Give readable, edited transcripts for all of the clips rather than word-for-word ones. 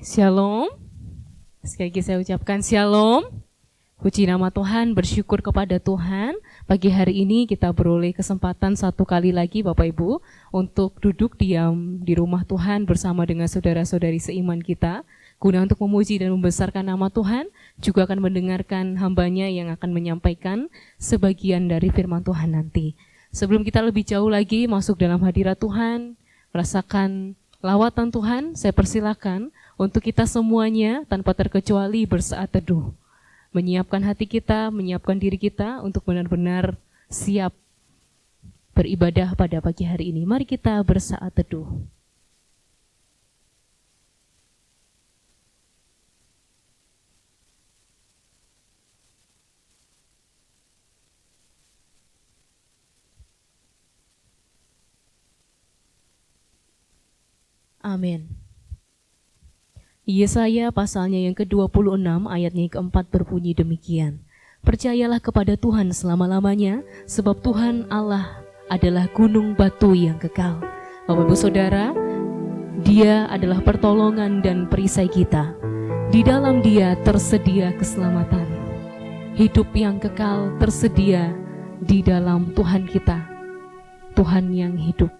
Shalom. Sekali lagi saya ucapkan shalom. Puji nama Tuhan, bersyukur kepada Tuhan. Pagi hari ini kita beroleh kesempatan satu kali lagi Bapak Ibu untuk duduk diam di rumah Tuhan bersama dengan saudara-saudari seiman kita, guna untuk memuji dan membesarkan nama Tuhan, juga akan mendengarkan hambanya yang akan menyampaikan sebagian dari firman Tuhan nanti. Sebelum kita lebih jauh lagi masuk dalam hadirat Tuhan, merasakan lawatan Tuhan, saya persilakan untuk kita semuanya tanpa terkecuali bersaat teduh. Menyiapkan hati kita, menyiapkan diri kita untuk benar-benar siap beribadah pada pagi hari ini. Mari kita bersaat teduh. Amin. Yesaya pasalnya yang ke-26 ayatnya yang ke-4 berbunyi demikian. Percayalah kepada Tuhan selama-lamanya, sebab Tuhan Allah adalah gunung batu yang kekal. Bapak Ibu Saudara, Dia adalah pertolongan dan perisai kita. Di dalam Dia tersedia keselamatan. Hidup yang kekal tersedia di dalam Tuhan kita, Tuhan yang hidup.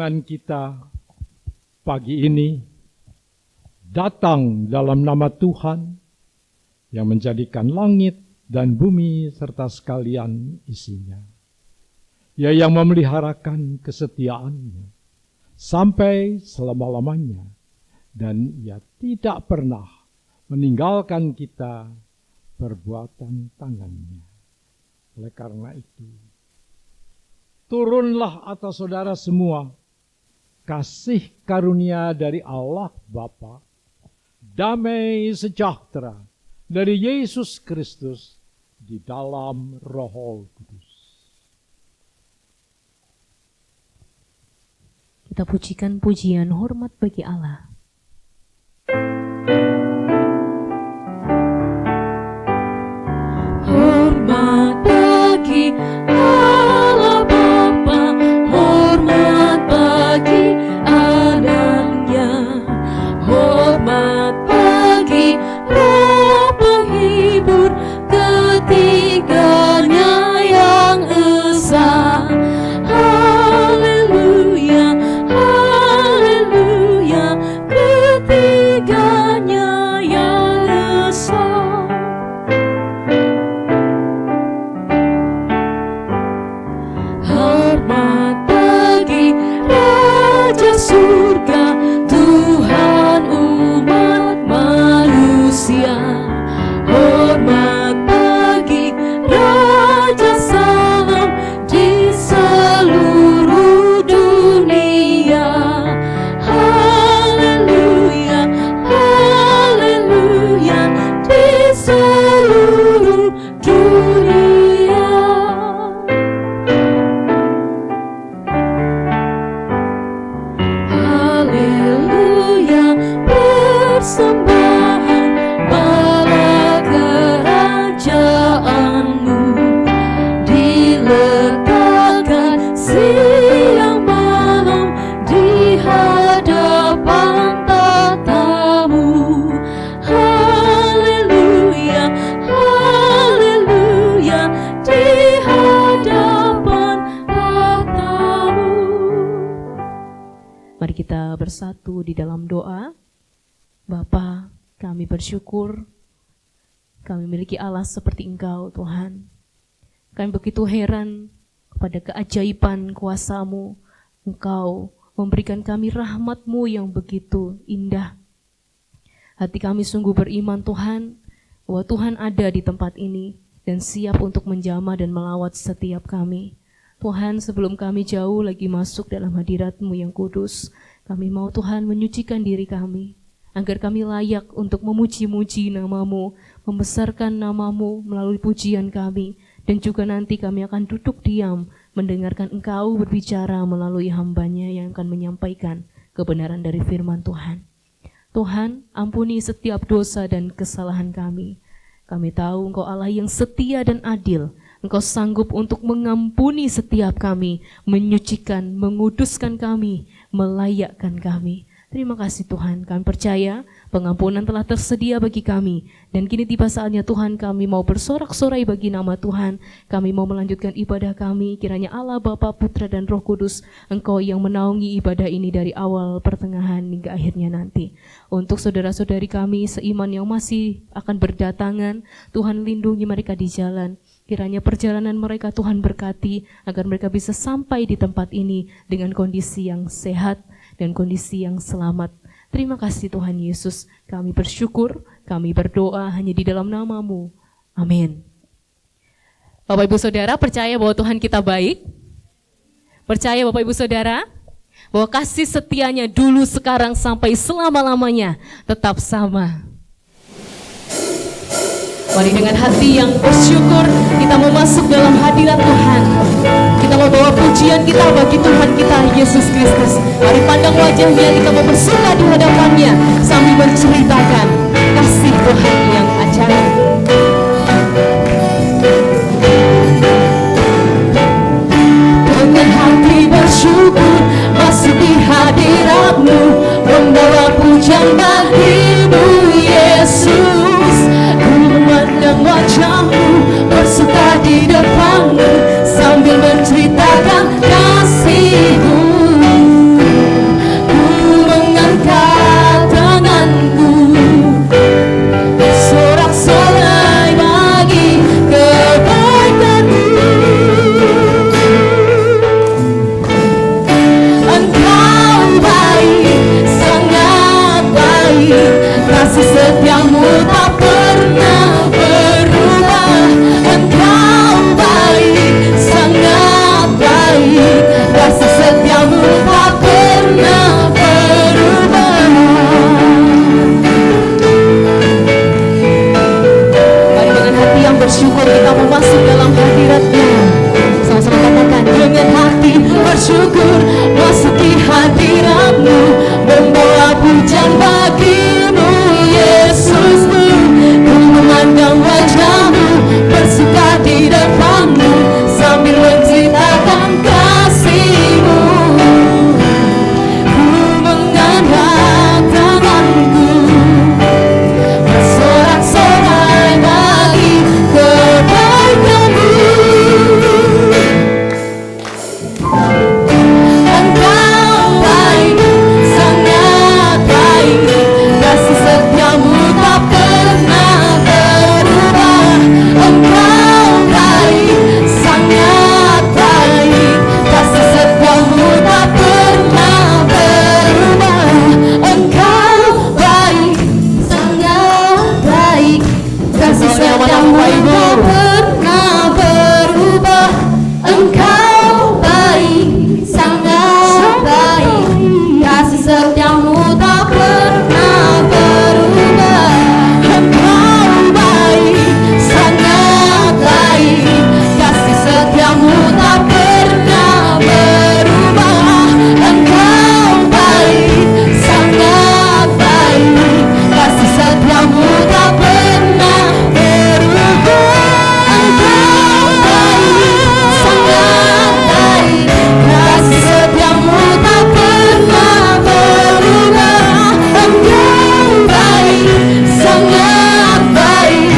renungan kita pagi ini datang dalam nama Tuhan yang menjadikan langit dan bumi serta sekalian isinya. Ia yang memeliharakan kesetiaannya sampai selama-lamanya, dan ia tidak pernah meninggalkan kita perbuatan tangannya. Oleh karena itu, turunlah atas saudara semua kasih karunia dari Allah Bapa, damai sejahtera dari Yesus Kristus di dalam Roh Kudus. Kita pujikan pujian hormat bagi Allah. Hormat bagi Allah Bapa, hormat bagi Anaknya, hormat bagi Roh penghibur ketiganya yang esa. Haleluya, haleluya, ketiganya yang esa. Hormat bagi Raja Surga, Tuhan umat manusia. Hormat bagi Raja Salam di seluruh dunia. Haleluya, haleluya, di seluruh dunia. Haleluya, persembahan bala kerajaanmu diletakkan siang malam di hadapan tatamu. Haleluya, haleluya, di hadapan tatamu. Mari kita bersatu di dalam doa. Bapa, kami bersyukur kami memiliki Allah seperti Engkau, Tuhan. Kami begitu heran kepada keajaiban kuasa-Mu. Engkau memberikan kami rahmat-Mu yang begitu indah. Hati kami sungguh beriman, Tuhan, bahwa Tuhan ada di tempat ini dan siap untuk menjamah dan melawat setiap kami. Tuhan, sebelum kami jauh lagi masuk dalam hadirat-Mu yang kudus, kami mau Tuhan menyucikan diri kami, agar kami layak untuk memuji-muji nama-Mu, membesarkan nama-Mu melalui pujian kami, dan juga nanti kami akan duduk diam mendengarkan Engkau berbicara melalui hamba-Nya yang akan menyampaikan kebenaran dari firman Tuhan. Tuhan, ampuni setiap dosa dan kesalahan kami. Kami tahu Engkau Allah yang setia dan adil. Engkau sanggup untuk mengampuni setiap kami, menyucikan, menguduskan kami, melayakkan kami. Terima kasih Tuhan, kami percaya pengampunan telah tersedia bagi kami. Dan kini tiba saatnya Tuhan, kami mau bersorak-sorai bagi nama Tuhan. Kami mau melanjutkan ibadah kami, kiranya Allah, Bapa, Putra, dan Roh Kudus, Engkau yang menaungi ibadah ini dari awal, pertengahan, hingga akhirnya nanti. Untuk saudara-saudari kami seiman yang masih akan berdatangan, Tuhan lindungi mereka di jalan. Kiranya perjalanan mereka Tuhan berkati, agar mereka bisa sampai di tempat ini dengan kondisi yang sehat dan kondisi yang selamat. Terima kasih Tuhan Yesus, kami bersyukur, kami berdoa hanya di dalam nama-Mu. Amin. Bapak Ibu Saudara, percaya bahwa Tuhan kita baik? Percaya Bapak Ibu Saudara? Bahwa kasih setianya dulu, sekarang, sampai selama-lamanya tetap sama. Mari dengan hati yang bersyukur kita mau masuk dalam hadirat Tuhan. Kita mau bawa pujian kita bagi Tuhan kita Yesus Kristus. Mari pandang wajahnya, kita mau bersuka di hadapannya sambil menceritakan kasih Tuhan yang ajaib. Dengan hati bersyukur masuk di hadirat-Mu, membawa pujian bagi-Mu Yesus. Memandang wajah-Mu, bersuka di depan-Mu sambil menceritakan kasih-Mu. kasih setiamu tak pernah berubah. Engkau baik, sangat baik, kasih setiamu tak pernah berubah. Mari dengan hati yang bersyukur kita mau masuk dalam hadirat-Nya. Sama-sama katakan, dengan hati bersyukur masuki hadirat-Mu, membawa pujian bagi-Mu Yesusku. Ku memandang wajah-Mu, bersuka di depan-Mu, sambil menceritakan kasih-Mu. Ku mengangkat tanganku, bersorak-sorai bagi kebaikan-Mu. Engkau baik, sangat baik, kasih setiamu tak pernah berubah. Engkau baik, sangat baik, kasih setiamu tak pernah berubah. Engkau baik, sangat baik, kasih setiamu tak pernah berubah. Engkau baik, sangat baik, kasih setiamu tak pernah berubah. Engkau baik, sangat baik, kasih setiamu tak pernah berubah. Engkau baik, sangat baik, kasih setiamu tak pernah berubah. Engkau baik, sangat baik, kasih setiamu tak pernah berubah. Engkau baik, sangat baik,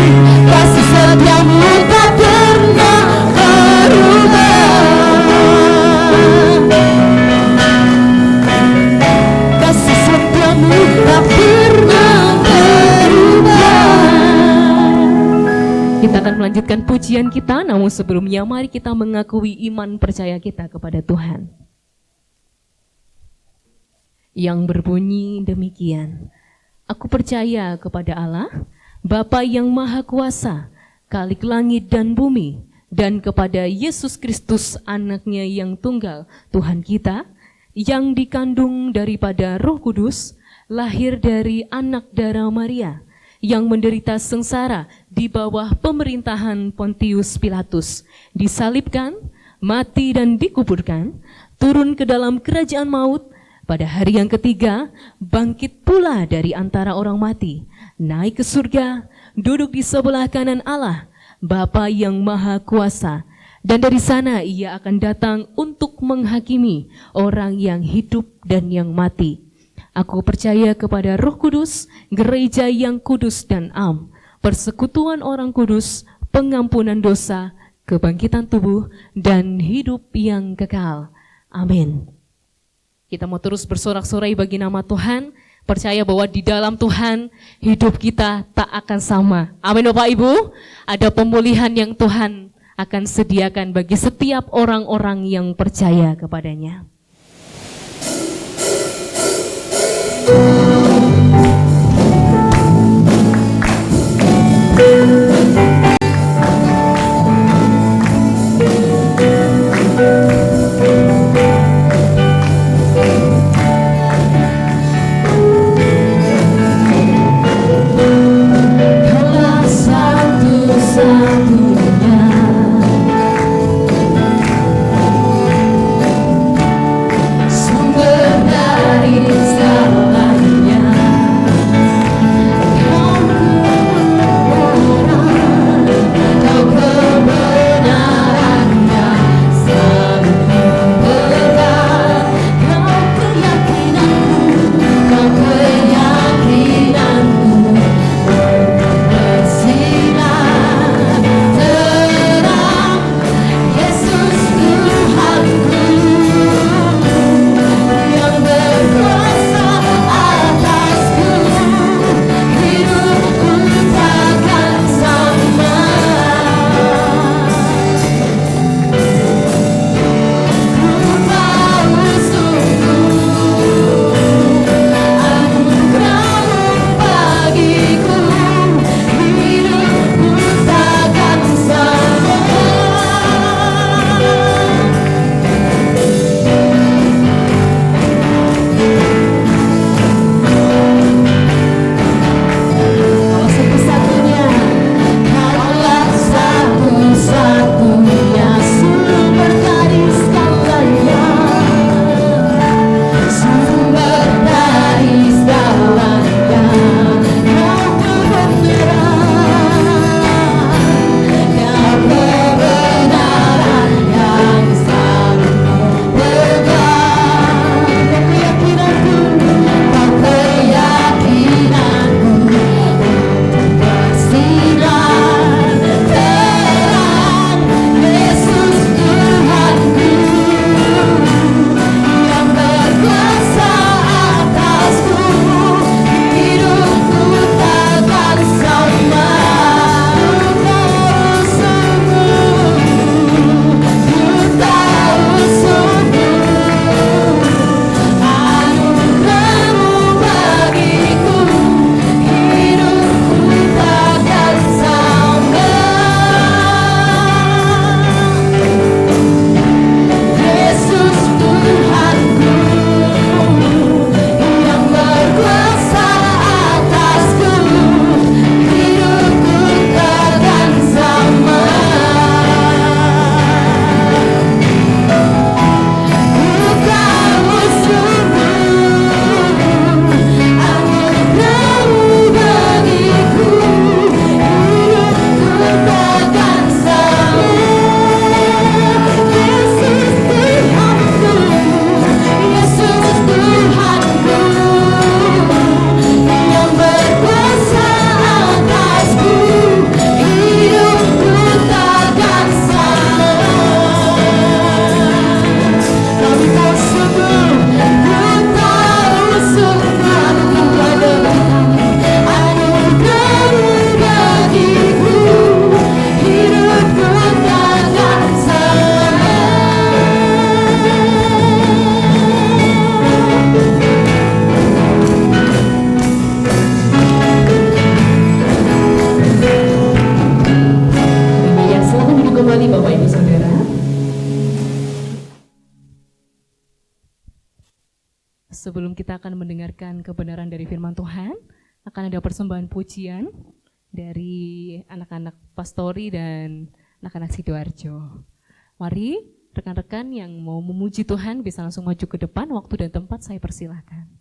kasih setiamu tak pernah berubah. Kasih setiamu tak pernah berubah. Kita akan melanjutkan pujian kita, namun sebelumnya mari kita mengakui iman percaya kita kepada Tuhan. Yang berbunyi demikian, aku percaya kepada Allah, Bapa yang Maha Kuasa, Khalik langit dan bumi, dan kepada Yesus Kristus anaknya yang tunggal, Tuhan kita, yang dikandung daripada Roh Kudus, lahir dari anak darah Maria, yang menderita sengsara di bawah pemerintahan Pontius Pilatus, disalibkan, mati dan dikuburkan, turun ke dalam kerajaan maut, pada hari yang ketiga bangkit pula dari antara orang mati, naik ke surga, duduk di sebelah kanan Allah, Bapa yang Maha Kuasa, dan dari sana ia akan datang untuk menghakimi orang yang hidup dan yang mati. Aku percaya kepada Roh Kudus, gereja yang kudus dan am, persekutuan orang kudus, pengampunan dosa, kebangkitan tubuh, dan hidup yang kekal. Amin. Kita mau terus bersorak-sorai bagi nama Tuhan, percaya bahwa di dalam Tuhan hidup kita tak akan sama. Amin Bapak Ibu, ada pemulihan yang Tuhan akan sediakan bagi setiap orang-orang yang percaya kepadanya. Sumber dari segala sebelum kita akan mendengarkan kebenaran dari firman Tuhan, akan ada persembahan pujian dari anak-anak pastori dan anak-anak Sidoarjo. Mari rekan-rekan yang mau memuji Tuhan bisa langsung maju ke depan, waktu dan tempat saya persilahkan.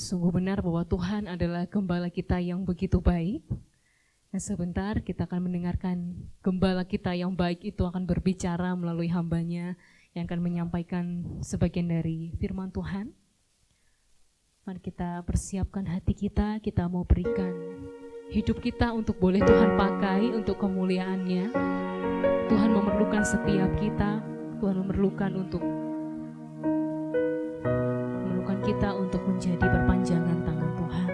Sungguh benar bahwa Tuhan adalah gembala kita yang begitu baik. Dan sebentar kita akan mendengarkan gembala kita yang baik itu akan berbicara melalui hambanya yang akan menyampaikan sebagian dari firman Tuhan. Mari kita persiapkan hati kita, kita mau berikan hidup kita untuk boleh Tuhan pakai untuk kemuliaan-Nya. Tuhan memerlukan setiap kita, Tuhan memerlukan kita untuk menjadi perpanjangan tangan Tuhan.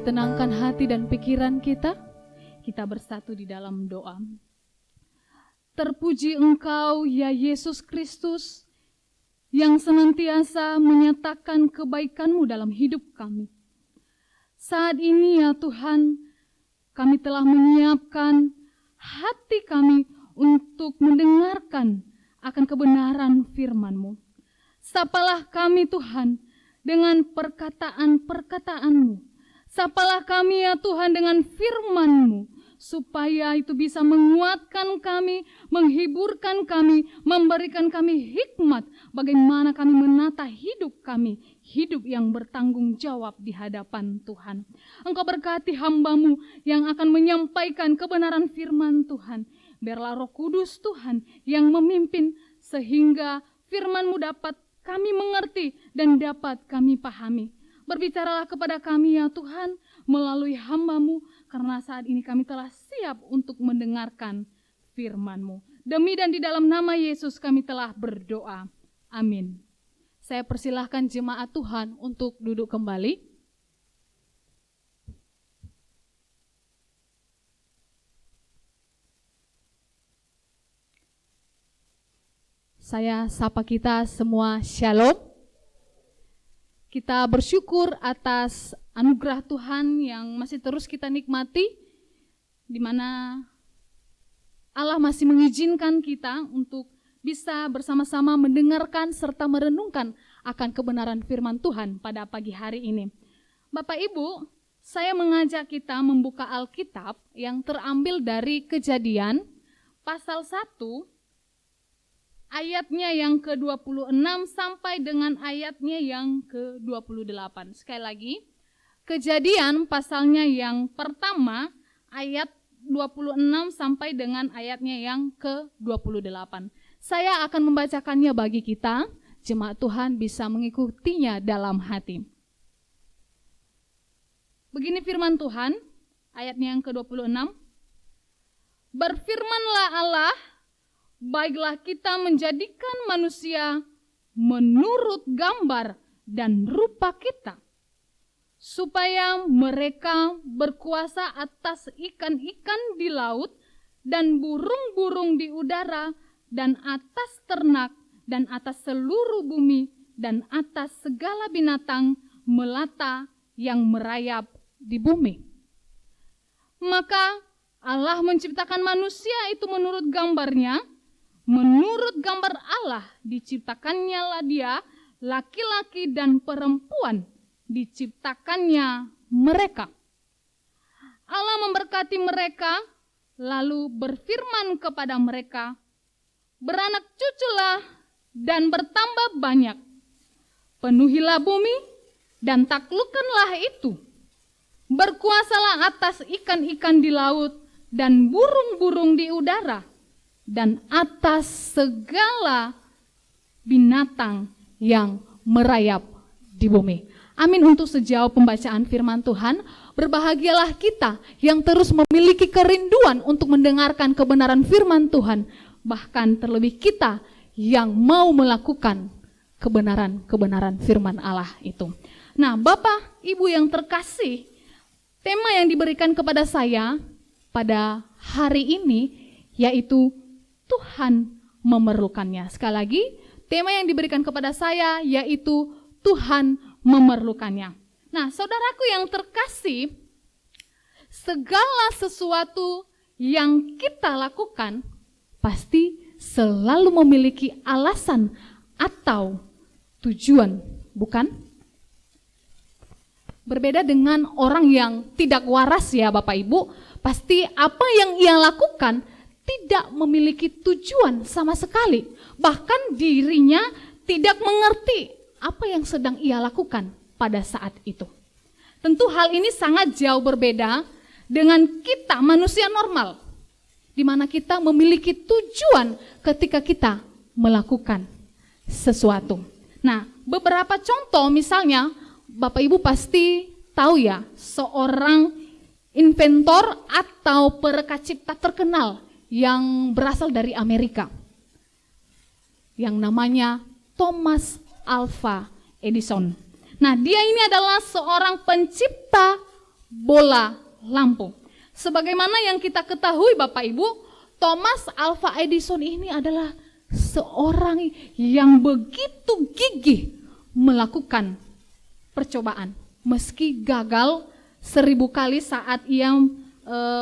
tenangkan hati dan pikiran kita. Kita bersatu di dalam doa. Terpuji Engkau ya Yesus Kristus yang senantiasa menyatakan kebaikan-Mu dalam hidup kami. Saat ini ya Tuhan, kami telah menyiapkan hati kami untuk mendengarkan akan kebenaran firman-Mu. Sapalah kami Tuhan dengan perkataan-perkataan-Mu. Sapalah kami ya Tuhan dengan firman-Mu, supaya itu bisa menguatkan kami, menghiburkan kami, memberikan kami hikmat bagaimana kami menata hidup kami, hidup yang bertanggung jawab di hadapan Tuhan. Engkau berkati hamba-Mu yang akan menyampaikan kebenaran firman Tuhan. Biarlah Roh Kudus Tuhan yang memimpin sehingga firman-Mu dapat kami mengerti dan dapat kami pahami. Berbicaralah kepada kami ya Tuhan melalui hamba-Mu, karena saat ini kami telah siap untuk mendengarkan firman-Mu. Demi dan di dalam nama Yesus kami telah berdoa. Amin. Saya persilahkan jemaat Tuhan untuk duduk kembali. Saya sapa kita semua shalom. Kita bersyukur atas anugerah Tuhan yang masih terus kita nikmati, di mana Allah masih mengizinkan kita untuk bisa bersama-sama mendengarkan serta merenungkan akan kebenaran firman Tuhan pada pagi hari ini. Bapak Ibu, saya mengajak kita membuka Alkitab yang terambil dari Kejadian pasal 1, ayatnya yang ke-26 sampai dengan ayatnya yang ke-28. Sekali lagi, Kejadian pasalnya yang pertama, ayat 26 sampai dengan ayatnya yang ke-28. Saya akan membacakannya bagi kita, jemaat Tuhan bisa mengikutinya dalam hati. Begini firman Tuhan, ayatnya yang ke-26. Berfirmanlah Allah, baiklah kita menjadikan manusia menurut gambar dan rupa kita, supaya mereka berkuasa atas ikan-ikan di laut dan burung-burung di udara dan atas ternak dan atas seluruh bumi dan atas segala binatang melata yang merayap di bumi. Maka Allah menciptakan manusia itu menurut gambarnya. Menurut gambar Allah diciptakannya lah dia, laki-laki dan perempuan diciptakannya mereka. Allah memberkati mereka, lalu berfirman kepada mereka, beranak cuculah dan bertambah banyak, penuhilah bumi dan taklukkanlah itu, berkuasalah atas ikan-ikan di laut dan burung-burung di udara, dan atas segala binatang yang merayap di bumi. Amin untuk sejauh pembacaan firman Tuhan. Berbahagialah kita yang terus memiliki kerinduan untuk mendengarkan kebenaran firman Tuhan. Bahkan terlebih kita yang mau melakukan kebenaran-kebenaran firman Allah itu. Nah, Bapak, Ibu yang terkasih, tema yang diberikan kepada saya pada hari ini yaitu Tuhan memerlukannya. Sekali lagi, tema yang diberikan kepada saya yaitu Tuhan memerlukannya. Nah, saudaraku yang terkasih, segala sesuatu yang kita lakukan pasti selalu memiliki alasan atau tujuan, bukan? Berbeda dengan orang yang tidak waras ya Bapak Ibu, pasti apa yang ia lakukan tidak memiliki tujuan sama sekali. Bahkan dirinya tidak mengerti apa yang sedang ia lakukan pada saat itu. Tentu hal ini sangat jauh berbeda dengan kita manusia normal, di mana kita memiliki tujuan ketika kita melakukan sesuatu. Nah, beberapa contoh misalnya, Bapak Ibu pasti tahu ya, seorang inventor atau perekat cipta terkenal yang berasal dari Amerika, yang namanya Thomas Alva Edison. Nah, dia ini adalah seorang pencipta bola lampu. Sebagaimana yang kita ketahui Bapak Ibu, Thomas Alva Edison ini adalah seorang yang begitu gigih melakukan percobaan. Meski gagal 1000 kali saat ia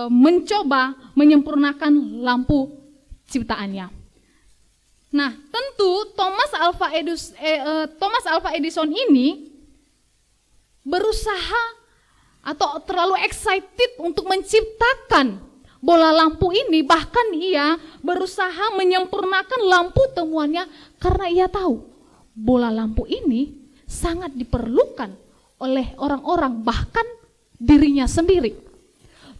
mencoba menyempurnakan lampu ciptaannya. Nah, tentu Thomas Alva Edison ini berusaha atau terlalu excited untuk menciptakan bola lampu ini, bahkan ia berusaha menyempurnakan lampu temuannya karena ia tahu bola lampu ini sangat diperlukan oleh orang-orang, bahkan dirinya sendiri.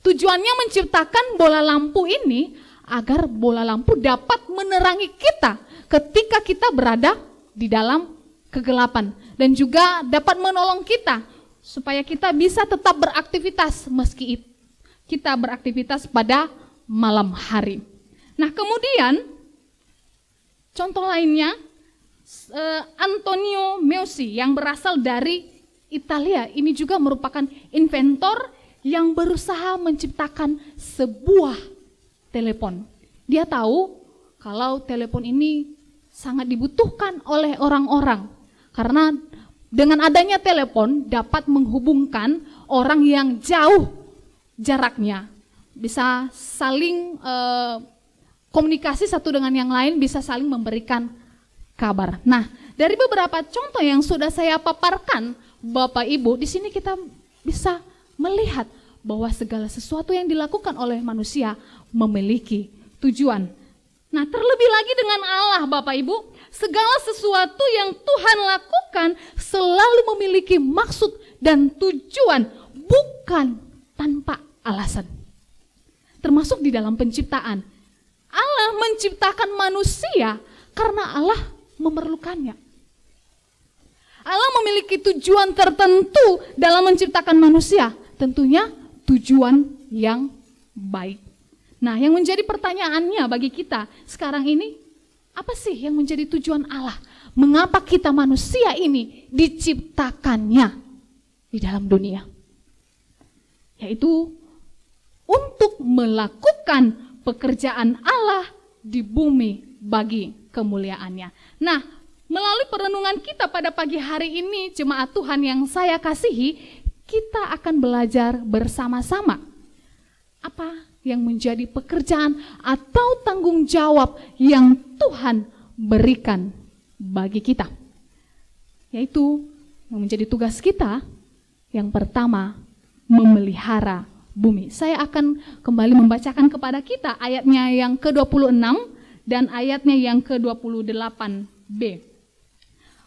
Tujuannya menciptakan bola lampu ini agar bola lampu dapat menerangi kita ketika kita berada di dalam kegelapan, dan juga dapat menolong kita supaya kita bisa tetap beraktivitas meski kita beraktivitas pada malam hari. Nah, kemudian contoh lainnya Antonio Meucci yang berasal dari Italia, ini juga merupakan inventor yang berusaha menciptakan sebuah telepon. Dia tahu kalau telepon ini sangat dibutuhkan oleh orang-orang karena dengan adanya telepon dapat menghubungkan orang yang jauh jaraknya, bisa saling komunikasi satu dengan yang lain, bisa saling memberikan kabar. Nah, dari beberapa contoh yang sudah saya paparkan, Bapak Ibu, di sini kita bisa melihat bahwa segala sesuatu yang dilakukan oleh manusia memiliki tujuan. Nah, terlebih lagi dengan Allah, Bapak Ibu, segala sesuatu yang Tuhan lakukan selalu memiliki maksud dan tujuan, bukan tanpa alasan. Termasuk di dalam penciptaan. Allah menciptakan manusia karena Allah memerlukannya. Allah memiliki tujuan tertentu dalam menciptakan manusia, tentunya tujuan yang baik. Nah, yang menjadi pertanyaannya bagi kita sekarang ini, apa sih yang menjadi tujuan Allah? Mengapa kita manusia ini diciptakannya di dalam dunia? Yaitu untuk melakukan pekerjaan Allah di bumi bagi kemuliaannya. Nah, melalui perenungan kita pada pagi hari ini, jemaat Tuhan yang saya kasihi, kita akan belajar bersama-sama apa yang menjadi pekerjaan atau tanggung jawab yang Tuhan berikan bagi kita. Yaitu yang menjadi tugas kita, yang pertama, memelihara bumi. Saya akan kembali membacakan kepada kita ayatnya yang ke-26 dan ayatnya yang ke-28b.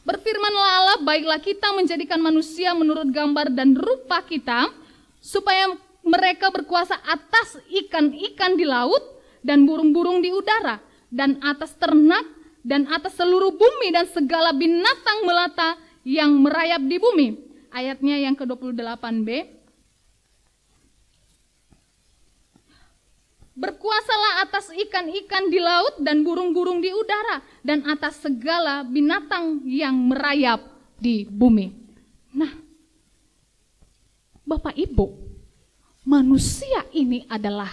Berfirmanlah Allah, baiklah kita menjadikan manusia menurut gambar dan rupa kita, supaya mereka berkuasa atas ikan-ikan di laut dan burung-burung di udara, dan atas ternak, dan atas seluruh bumi dan segala binatang melata yang merayap di bumi. Ayatnya yang ke-28b. Berkuasalah atas ikan-ikan di laut dan burung-burung di udara, dan atas segala binatang yang merayap di bumi. Nah, Bapak Ibu, manusia ini adalah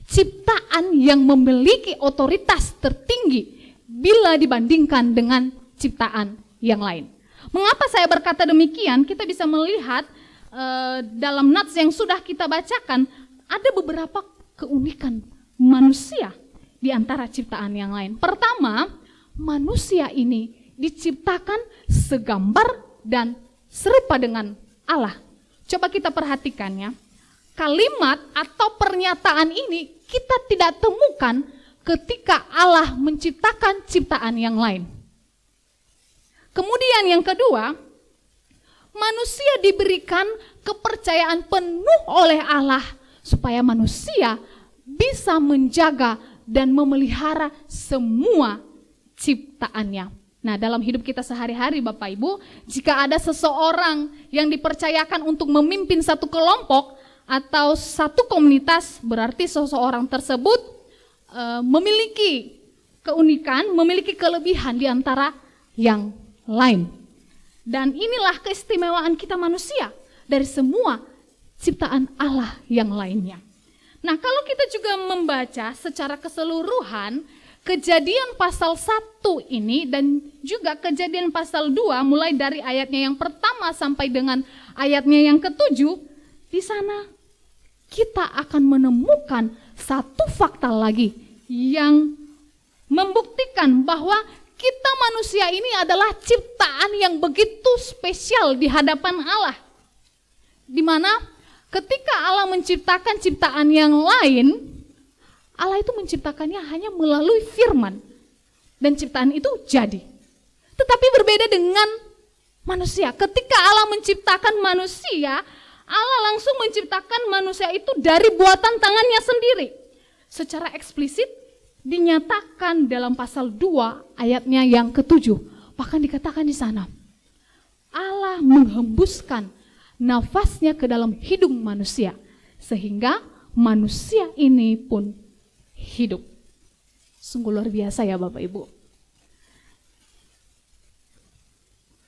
ciptaan yang memiliki otoritas tertinggi bila dibandingkan dengan ciptaan yang lain. Mengapa saya berkata demikian? Kita bisa melihat dalam nats yang sudah kita bacakan, ada beberapa keunikan manusia di antara ciptaan yang lain. Pertama, manusia ini diciptakan segambar dan serupa dengan Allah. Coba kita perhatikannya. Kalimat atau pernyataan ini kita tidak temukan ketika Allah menciptakan ciptaan yang lain. Kemudian yang kedua, manusia diberikan kepercayaan penuh oleh Allah supaya manusia bisa menjaga dan memelihara semua ciptaannya. Nah, dalam hidup kita sehari-hari Bapak Ibu, jika ada seseorang yang dipercayakan untuk memimpin satu kelompok atau satu komunitas, berarti seseorang tersebut memiliki keunikan, memiliki kelebihan di antara yang lain. Dan inilah keistimewaan kita manusia. Dari semua ciptaan Allah yang lainnya. Nah, kalau kita juga membaca secara keseluruhan Kejadian pasal 1 ini dan juga Kejadian pasal 2 mulai dari ayatnya yang pertama sampai dengan ayatnya yang ke-7, di sana kita akan menemukan satu fakta lagi yang membuktikan bahwa kita manusia ini adalah ciptaan yang begitu spesial di hadapan Allah. Di mana ketika Allah menciptakan ciptaan yang lain, Allah itu menciptakannya hanya melalui firman. Dan ciptaan itu jadi. Tetapi berbeda dengan manusia. Ketika Allah menciptakan manusia, Allah langsung menciptakan manusia itu dari buatan tangannya sendiri. Secara eksplisit dinyatakan dalam pasal 2 ayatnya yang ke-7. Bahkan dikatakan di sana, Allah menghembuskan nafasnya ke dalam hidung manusia. Sehingga manusia ini pun hidup. Sungguh luar biasa ya Bapak Ibu.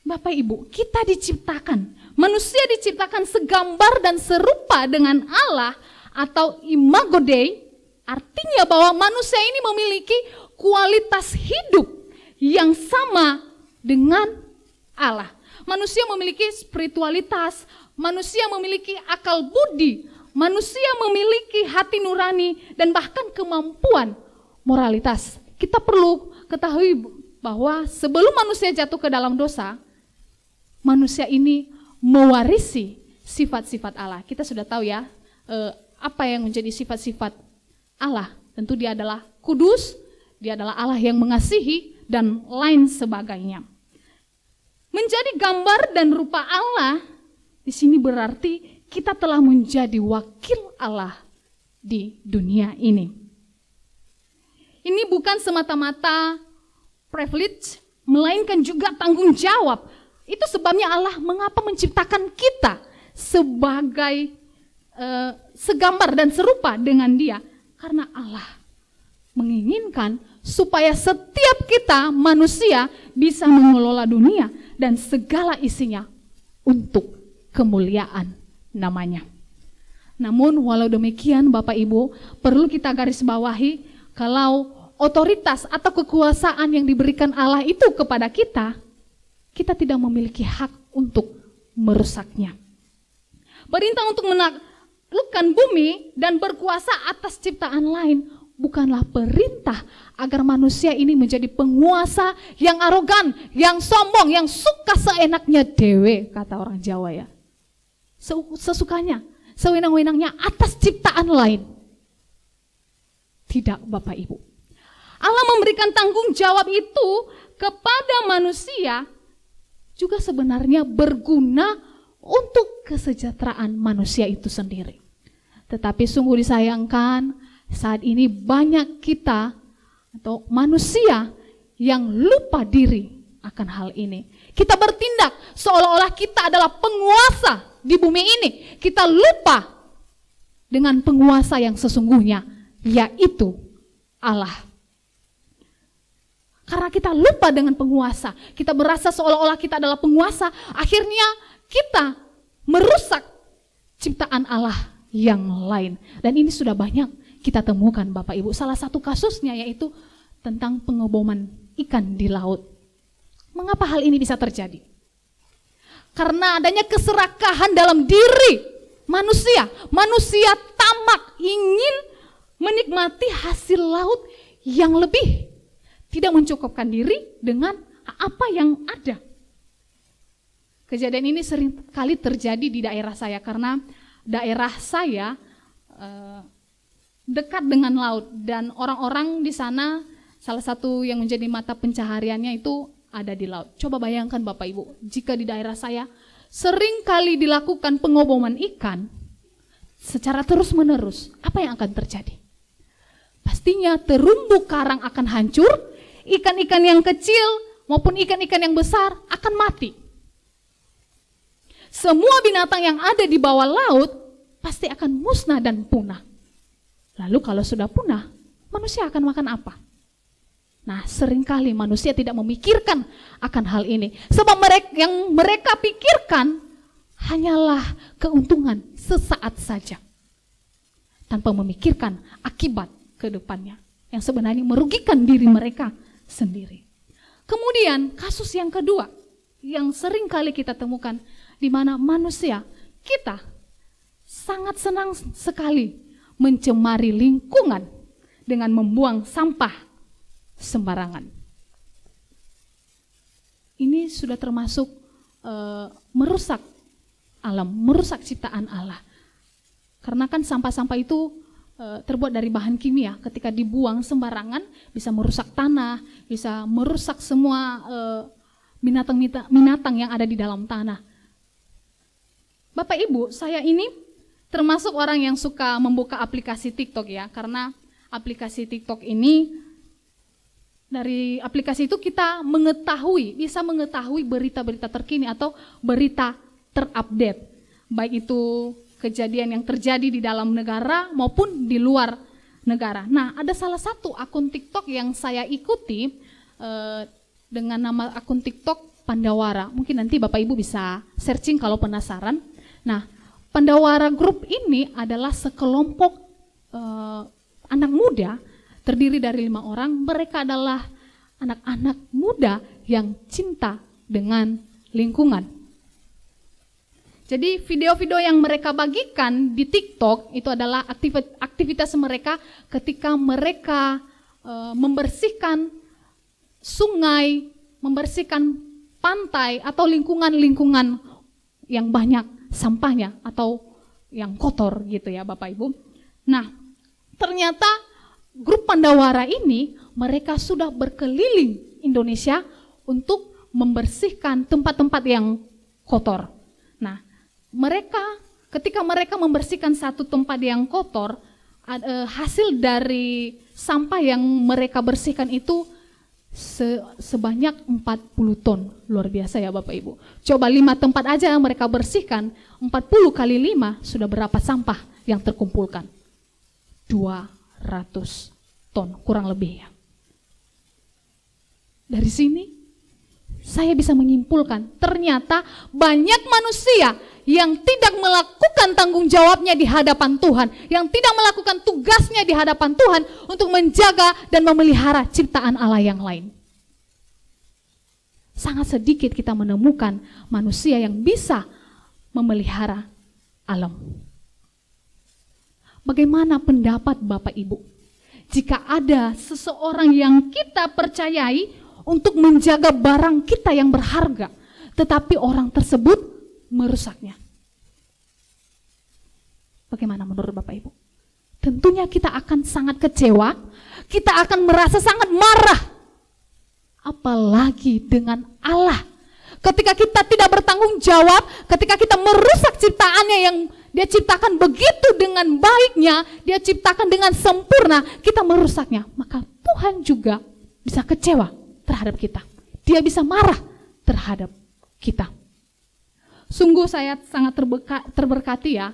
Bapak Ibu, kita diciptakan, manusia diciptakan segambar dan serupa dengan Allah atau imago Dei, artinya bahwa manusia ini memiliki kualitas hidup yang sama dengan Allah. Manusia memiliki spiritualitas, manusia memiliki akal budi, manusia memiliki hati nurani dan bahkan kemampuan moralitas. Kita perlu ketahui bahwa sebelum manusia jatuh ke dalam dosa, manusia ini mewarisi sifat-sifat Allah. Kita sudah tahu ya apa yang menjadi sifat-sifat Allah. Tentu dia adalah kudus, dia adalah Allah yang mengasihi dan lain sebagainya. Menjadi gambar dan rupa Allah di sini berarti kita telah menjadi wakil Allah di dunia ini. Ini bukan semata-mata privilege, melainkan juga tanggung jawab. Itu sebabnya Allah mengapa menciptakan kita sebagai segambar dan serupa dengan Dia. Karena Allah menginginkan supaya setiap kita manusia bisa mengelola dunia dan segala isinya untuk kemuliaan namanya. Namun walau demikian Bapak Ibu, perlu kita garis bawahi kalau otoritas atau kekuasaan yang diberikan Allah itu kepada kita, kita tidak memiliki hak untuk merusaknya. Perintah untuk menaklukkan bumi dan berkuasa atas ciptaan lain bukanlah perintah agar manusia ini menjadi penguasa yang arogan, yang sombong, yang suka seenaknya dewe, kata orang Jawa ya. Sesukanya, sewenang-wenangnya atas ciptaan lain. Tidak Bapak Ibu. Allah memberikan tanggung jawab itu kepada manusia juga sebenarnya berguna untuk kesejahteraan manusia itu sendiri. Tetapi sungguh disayangkan saat ini banyak kita atau manusia yang lupa diri akan hal ini. Kita bertindak seolah-olah kita adalah penguasa di bumi ini. Kita lupa dengan penguasa yang sesungguhnya, yaitu Allah. Karena kita lupa dengan penguasa, kita merasa seolah-olah kita adalah penguasa, akhirnya kita merusak ciptaan Allah yang lain. Dan ini sudah banyak kita temukan Bapak Ibu. Salah satu kasusnya yaitu tentang pengeboman ikan di laut. Mengapa hal ini bisa terjadi? Karena adanya keserakahan dalam diri manusia. Manusia tamak ingin menikmati hasil laut yang lebih. Tidak mencukupkan diri dengan apa yang ada. Kejadian ini sering kali terjadi di daerah saya karena daerah saya dekat dengan laut dan orang-orang di sana salah satu yang menjadi mata pencahariannya itu ada di laut. Coba bayangkan Bapak Ibu, jika di daerah saya sering kali dilakukan pengoboman ikan secara terus-menerus, apa yang akan terjadi? Pastinya terumbu karang akan hancur, ikan-ikan yang kecil maupun ikan-ikan yang besar akan mati. Semua binatang yang ada di bawah laut pasti akan musnah dan punah. Lalu kalau sudah punah, manusia akan makan apa? Nah, seringkali manusia tidak memikirkan akan hal ini. Sebab yang mereka pikirkan hanyalah keuntungan sesaat saja, tanpa memikirkan akibat ke depannya yang sebenarnya merugikan diri mereka sendiri. Kemudian kasus yang kedua yang sering kali kita temukan, di mana manusia kita sangat senang sekali mencemari lingkungan dengan membuang sampah sembarangan. Ini sudah termasuk merusak alam, merusak ciptaan Allah. Karena kan sampah-sampah itu terbuat dari bahan kimia. Ketika dibuang sembarangan bisa merusak tanah, bisa merusak semua binatang yang ada di dalam tanah. Bapak Ibu, saya ini termasuk orang yang suka membuka aplikasi TikTok ya, karena aplikasi TikTok ini, dari aplikasi itu kita bisa mengetahui berita-berita terkini atau berita terupdate, baik itu kejadian yang terjadi di dalam negara maupun di luar negara. Nah, ada salah satu akun TikTok yang saya ikuti dengan nama akun TikTok Pandawara. Mungkin nanti Bapak Ibu bisa searching kalau penasaran. Nah, Pandawara Group ini adalah sekelompok anak muda terdiri dari 5 orang. Mereka adalah anak-anak muda yang cinta dengan lingkungan. Jadi video-video yang mereka bagikan di TikTok itu adalah aktivitas mereka ketika mereka membersihkan sungai, membersihkan pantai atau lingkungan-lingkungan yang banyak sampahnya atau yang kotor gitu ya Bapak Ibu. Nah, ternyata grup Pandawara ini mereka sudah berkeliling Indonesia untuk membersihkan tempat-tempat yang kotor. Nah, ketika mereka membersihkan satu tempat yang kotor, hasil dari sampah yang mereka bersihkan itu sebanyak 40 ton. Luar biasa ya Bapak Ibu. Coba 5 tempat aja yang mereka bersihkan, 40 kali 5 sudah berapa sampah yang terkumpulkan? 200 ton, kurang lebih ya. Dari sini saya bisa menyimpulkan ternyata banyak manusia yang tidak melakukan tanggung jawabnya di hadapan Tuhan, yang tidak melakukan tugasnya di hadapan Tuhan untuk menjaga dan memelihara ciptaan Allah yang lain. Sangat sedikit kita menemukan manusia yang bisa memelihara alam. Bagaimana pendapat Bapak Ibu? Jika ada seseorang yang kita percayai untuk menjaga barang kita yang berharga, tetapi orang tersebut merusaknya. Bagaimana menurut Bapak Ibu? Tentunya kita akan sangat kecewa, kita akan merasa sangat marah. Apalagi dengan Allah. Ketika kita tidak bertanggung jawab, ketika kita merusak ciptaannya yang Dia ciptakan begitu dengan baiknya, Dia ciptakan dengan sempurna, kita merusaknya, maka Tuhan juga bisa kecewa terhadap kita. Dia bisa marah terhadap kita. Sungguh saya sangat terberkati ya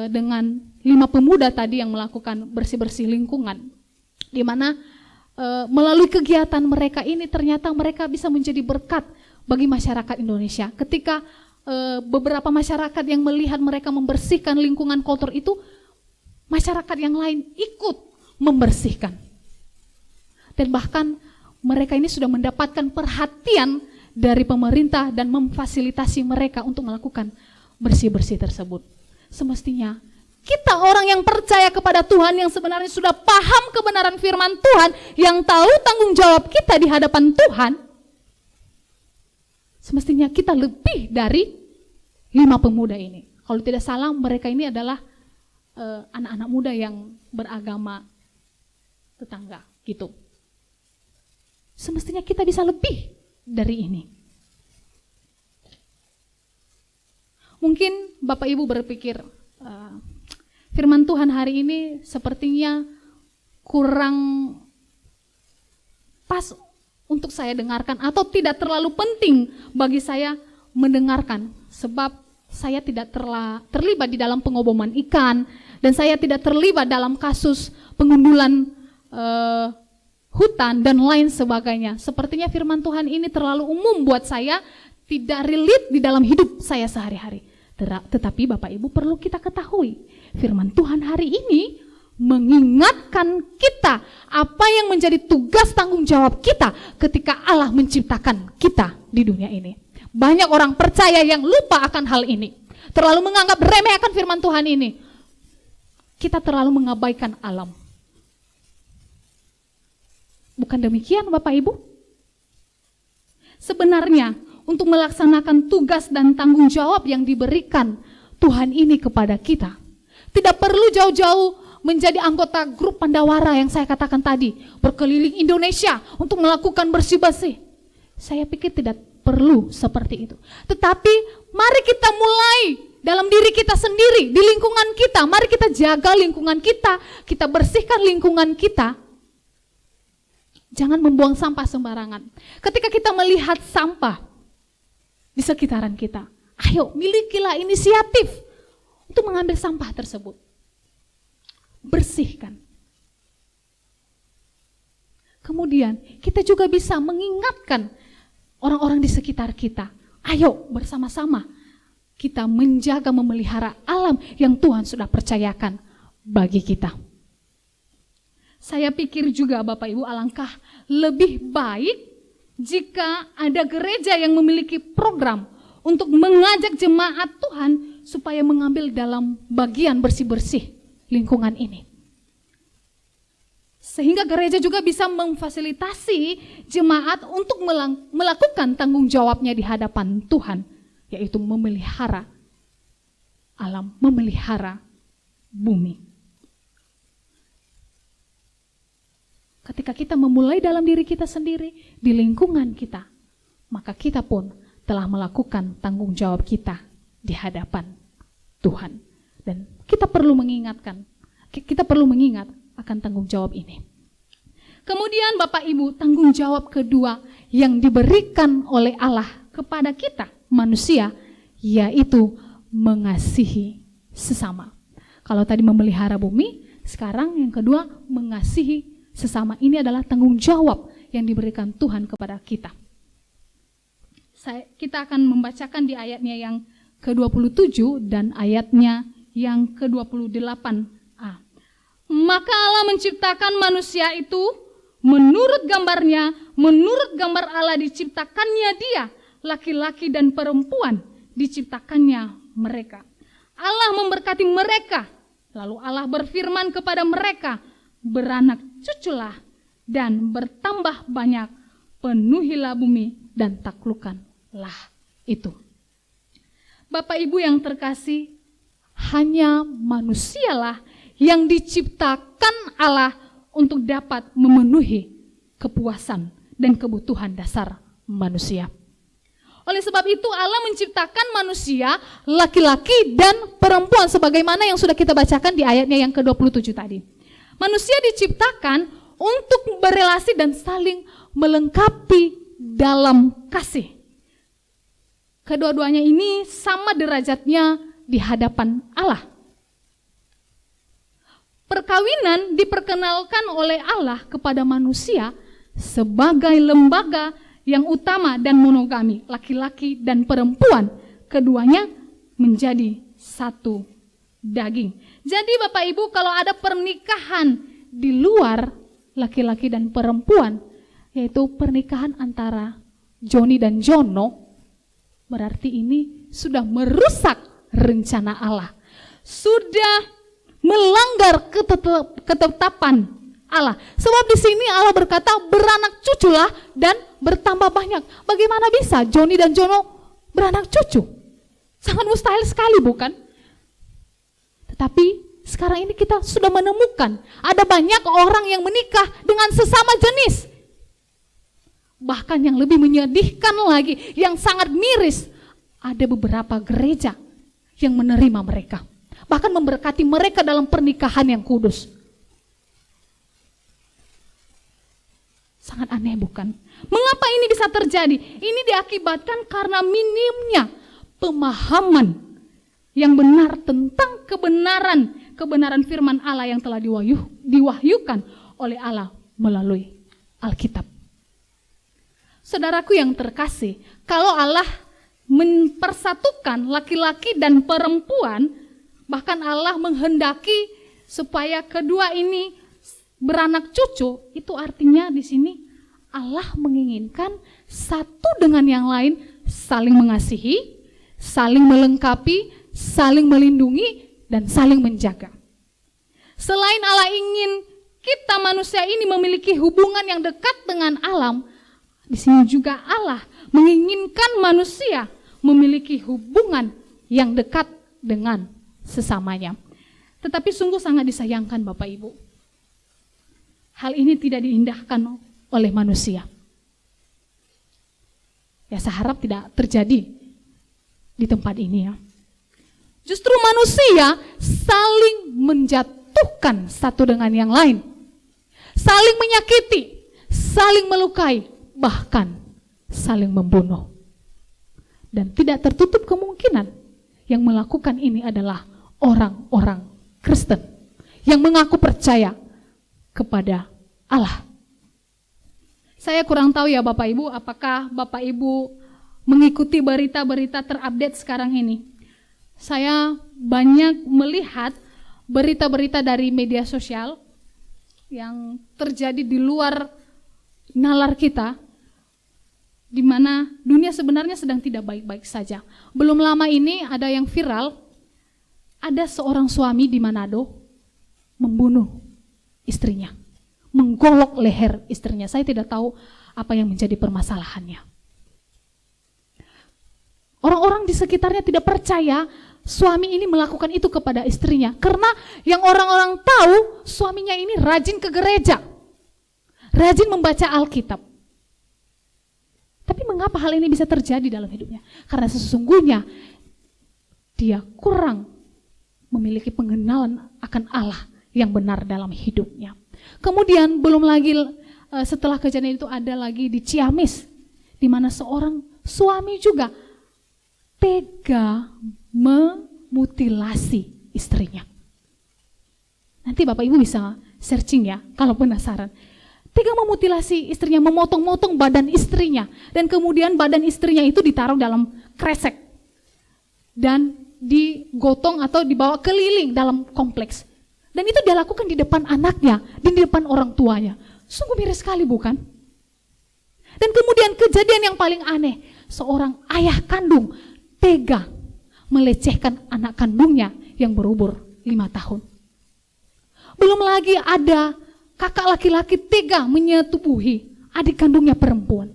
dengan 5 pemuda tadi yang melakukan bersih-bersih lingkungan, di mana melalui kegiatan mereka ini ternyata mereka bisa menjadi berkat bagi masyarakat Indonesia. Ketika beberapa masyarakat yang melihat mereka membersihkan lingkungan kotor itu, masyarakat yang lain ikut membersihkan. Dan bahkan mereka ini sudah mendapatkan perhatian dari pemerintah dan memfasilitasi mereka untuk melakukan bersih-bersih tersebut. Semestinya kita orang yang percaya kepada Tuhan, yang sebenarnya sudah paham kebenaran firman Tuhan, yang tahu tanggung jawab kita di hadapan Tuhan, semestinya kita lebih dari 5 pemuda ini. Kalau tidak salah mereka ini adalah anak-anak muda yang beragama tetangga gitu. Semestinya kita bisa lebih dari ini. Mungkin Bapak Ibu berpikir, firman Tuhan hari ini sepertinya kurang pas untuk saya dengarkan atau tidak terlalu penting bagi saya mendengarkan, sebab saya tidak terlibat di dalam pengoboman ikan dan saya tidak terlibat dalam kasus pengundulan hutan dan lain sebagainya. Sepertinya firman Tuhan ini terlalu umum buat saya, tidak relate di dalam hidup saya sehari-hari. Tetapi Bapak Ibu perlu kita ketahui, firman Tuhan hari ini mengingatkan kita apa yang menjadi tugas tanggung jawab kita ketika Allah menciptakan kita di dunia ini. Banyak orang percaya yang lupa akan hal ini, terlalu menganggap remeh akan firman Tuhan ini. Kita terlalu mengabaikan alam. Bukan demikian Bapak Ibu? Sebenarnya untuk melaksanakan tugas dan tanggung jawab yang diberikan Tuhan ini kepada kita, tidak perlu jauh-jauh menjadi anggota grup Pandawara yang saya katakan tadi, berkeliling Indonesia untuk melakukan bersih-bersih. Saya pikir tidak perlu seperti itu. Tetapi mari kita mulai dalam diri kita sendiri, di lingkungan kita. Mari kita jaga lingkungan kita bersihkan lingkungan kita. Jangan membuang sampah sembarangan. Ketika kita melihat sampah di sekitaran kita, ayo milikilah inisiatif untuk mengambil sampah tersebut. Bersihkan. Kemudian kita juga bisa mengingatkan orang-orang di sekitar kita. Ayo bersama-sama kita menjaga memelihara alam yang Tuhan sudah percayakan bagi kita. Saya pikir juga Bapak Ibu alangkah lebih baik jika ada gereja yang memiliki program untuk mengajak jemaat Tuhan supaya mengambil dalam bagian bersih-bersih lingkungan ini. Sehingga gereja juga bisa memfasilitasi jemaat untuk melakukan tanggung jawabnya di hadapan Tuhan, yaitu memelihara alam, memelihara bumi. Ketika kita memulai dalam diri kita sendiri, di lingkungan kita, maka kita pun telah melakukan tanggung jawab kita di hadapan Tuhan. Dan kita perlu mengingat akan tanggung jawab ini. Kemudian Bapak Ibu, tanggung jawab kedua yang diberikan oleh Allah kepada kita manusia, yaitu mengasihi sesama. Kalau tadi memelihara bumi, sekarang yang kedua mengasihi sesama. Ini adalah tanggung jawab yang diberikan Tuhan kepada kita. Kita akan membacakan di ayatnya yang ke-27 dan ayatnya yang ke-28a. Maka Allah menciptakan manusia itu menurut gambarnya, menurut gambar Allah diciptakannya dia, laki-laki dan perempuan diciptakannya mereka. Allah memberkati mereka, lalu Allah berfirman kepada mereka, beranak cuculah dan bertambah banyak, penuhilah bumi dan taklukkanlah itu. Bapak Ibu yang terkasih, hanya manusialah yang diciptakan Allah untuk dapat memenuhi kepuasan dan kebutuhan dasar manusia. Oleh sebab itu Allah menciptakan manusia laki-laki dan perempuan sebagaimana yang sudah kita bacakan di ayatnya yang ke-27 tadi. Manusia diciptakan untuk berelasi dan saling melengkapi dalam kasih. Kedua-duanya ini sama derajatnya di hadapan Allah. Perkawinan diperkenalkan oleh Allah kepada manusia sebagai lembaga yang utama dan monogami, laki-laki dan perempuan, keduanya menjadi satu daging. Jadi Bapak Ibu, kalau ada pernikahan di luar laki-laki dan perempuan, yaitu pernikahan antara Joni dan Jono, berarti ini sudah merusak rencana Allah, sudah melanggar ketetapan Allah. Sebab di sini Allah berkata beranak cuculah dan bertambah banyak. Bagaimana bisa Joni dan Jono beranak cucu? Sangat mustahil sekali, bukan? Tetapi sekarang ini kita sudah menemukan ada banyak orang yang menikah dengan sesama jenis. Bahkan yang lebih menyedihkan lagi, yang sangat miris, ada beberapa gereja yang menerima mereka, bahkan memberkati mereka dalam pernikahan yang kudus. Sangat aneh, bukan? Mengapa ini bisa terjadi? Ini diakibatkan karena minimnya pemahaman yang benar tentang kebenaran firman Allah yang telah diwahyukan oleh Allah melalui Alkitab. Saudaraku yang terkasih, kalau Allah mempersatukan laki-laki dan perempuan, bahkan Allah menghendaki supaya kedua ini beranak cucu, itu artinya di sini Allah menginginkan satu dengan yang lain saling mengasihi, saling melengkapi, saling melindungi, dan saling menjaga. Selain Allah ingin kita manusia ini memiliki hubungan yang dekat dengan alam, di sini juga Allah menginginkan manusia memiliki hubungan yang dekat dengan sesamanya. Tetapi sungguh sangat disayangkan Bapak Ibu, hal ini tidak diindahkan oleh manusia. Ya, saya harap tidak terjadi di tempat ini ya. Justru manusia saling menjatuhkan satu dengan yang lain, saling menyakiti, saling melukai, bahkan saling membunuh. Dan tidak tertutup kemungkinan yang melakukan ini adalah orang-orang Kristen yang mengaku percaya kepada Allah. Saya kurang tahu ya Bapak Ibu, apakah Bapak Ibu mengikuti berita-berita terupdate sekarang ini. Saya banyak melihat berita-berita dari media sosial yang terjadi di luar nalar kita, di mana dunia sebenarnya sedang tidak baik-baik saja. Belum lama ini ada yang viral, ada seorang suami di Manado membunuh istrinya, menggolok leher istrinya. Saya tidak tahu apa yang menjadi permasalahannya. Orang-orang di sekitarnya tidak percaya suami ini melakukan itu kepada istrinya, karena yang orang-orang tahu suaminya ini rajin ke gereja, rajin membaca Alkitab. Tapi mengapa hal ini bisa terjadi dalam hidupnya? Karena sesungguhnya dia kurang memiliki pengenalan akan Allah yang benar dalam hidupnya. Kemudian belum lagi setelah kejadian itu ada lagi di Ciamis, di mana seorang suami juga tega memutilasi istrinya. Nanti Bapak Ibu bisa searching ya kalau penasaran. Tega memutilasi istrinya, memotong-motong badan istrinya, dan kemudian badan istrinya itu ditaruh dalam kresek dan digotong atau dibawa keliling dalam kompleks. Dan itu dia lakukan di depan anaknya, di depan orang tuanya. Sungguh miris sekali bukan? Dan kemudian kejadian yang paling aneh, seorang ayah kandung tega melecehkan anak kandungnya yang berumur 5 tahun. Belum lagi ada kakak laki-laki tega menyetubuhi adik kandungnya perempuan.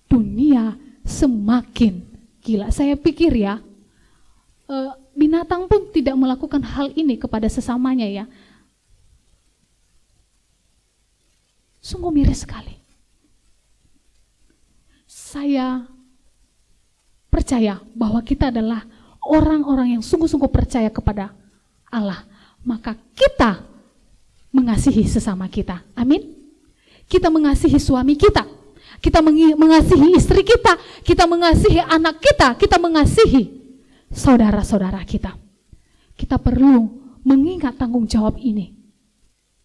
Dunia semakin gila. Saya pikir ya, binatang pun tidak melakukan hal ini kepada sesamanya ya. Sungguh miris sekali. Saya percaya bahwa kita adalah orang-orang yang sungguh-sungguh percaya kepada Allah. Maka kita mengasihi sesama kita. Amin. Kita mengasihi suami kita, kita mengasihi istri kita mengasihi anak kita mengasihi saudara-saudara kita. Kita perlu mengingat tanggung jawab ini,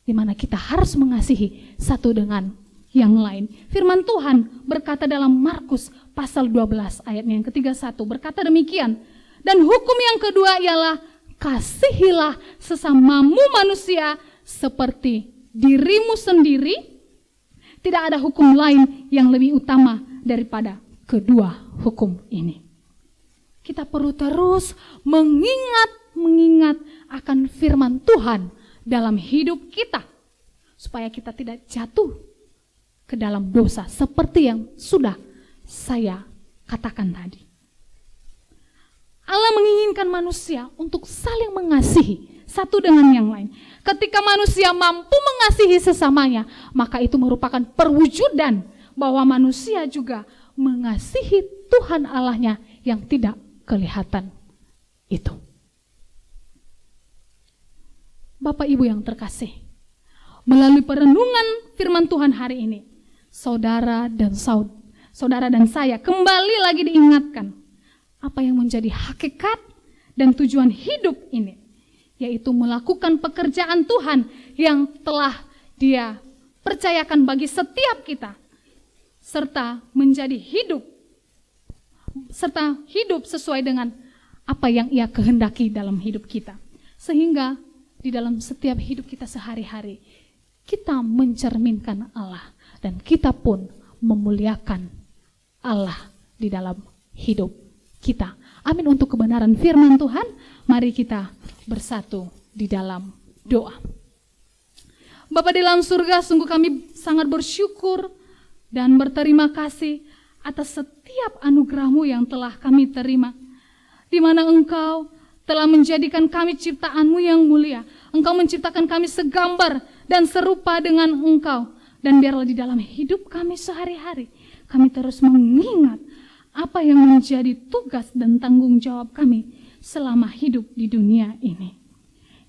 di mana kita harus mengasihi satu dengan yang lain. Firman Tuhan berkata dalam Markus pasal 12 ayatnya yang ke-31 berkata demikian. Dan hukum yang kedua ialah kasihilah sesamamu manusia seperti dirimu sendiri. Tidak ada hukum lain yang lebih utama daripada kedua hukum ini. Kita perlu terus mengingat akan firman Tuhan dalam hidup kita, supaya kita tidak jatuh ke dalam dosa seperti yang sudah saya katakan tadi. Allah menginginkan manusia untuk saling mengasihi satu dengan yang lain. Ketika manusia mampu mengasihi sesamanya, maka itu merupakan perwujudan bahwa manusia juga mengasihi Tuhan Allahnya yang tidak kelihatan itu. Bapak Ibu yang terkasih, melalui perenungan firman Tuhan hari ini, saudara dan saya kembali lagi diingatkan apa yang menjadi hakikat dan tujuan hidup ini, yaitu melakukan pekerjaan Tuhan yang telah Dia percayakan bagi setiap kita, serta menjadi hidup serta hidup sesuai dengan apa yang Ia kehendaki dalam hidup kita. Sehingga di dalam setiap hidup kita sehari-hari, kita mencerminkan Allah dan kita pun memuliakan Allah di dalam hidup kita. Amin. Untuk kebenaran firman Tuhan, mari kita bersatu di dalam doa. Bapa di dalam surga, sungguh kami sangat bersyukur dan berterima kasih atas setiap anugerah-Mu yang telah kami terima, di mana Engkau telah menjadikan kami ciptaan-Mu yang mulia. Engkau menciptakan kami segambar dan serupa dengan Engkau. Dan biarlah di dalam hidup kami sehari-hari, kami terus mengingat apa yang menjadi tugas dan tanggung jawab kami selama hidup di dunia ini.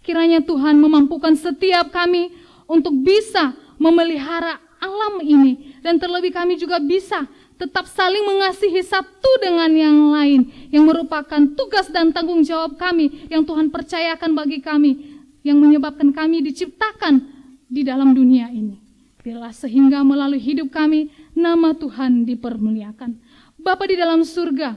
Kiranya Tuhan memampukan setiap kami untuk bisa memelihara alam ini. Dan terlebih kami juga bisa tetap saling mengasihi satu dengan yang lain, yang merupakan tugas dan tanggung jawab kami yang Tuhan percayakan bagi kami, yang menyebabkan kami diciptakan di dalam dunia ini. Biarlah sehingga melalui hidup kami, nama Tuhan dipermuliakan. Bapa di dalam surga,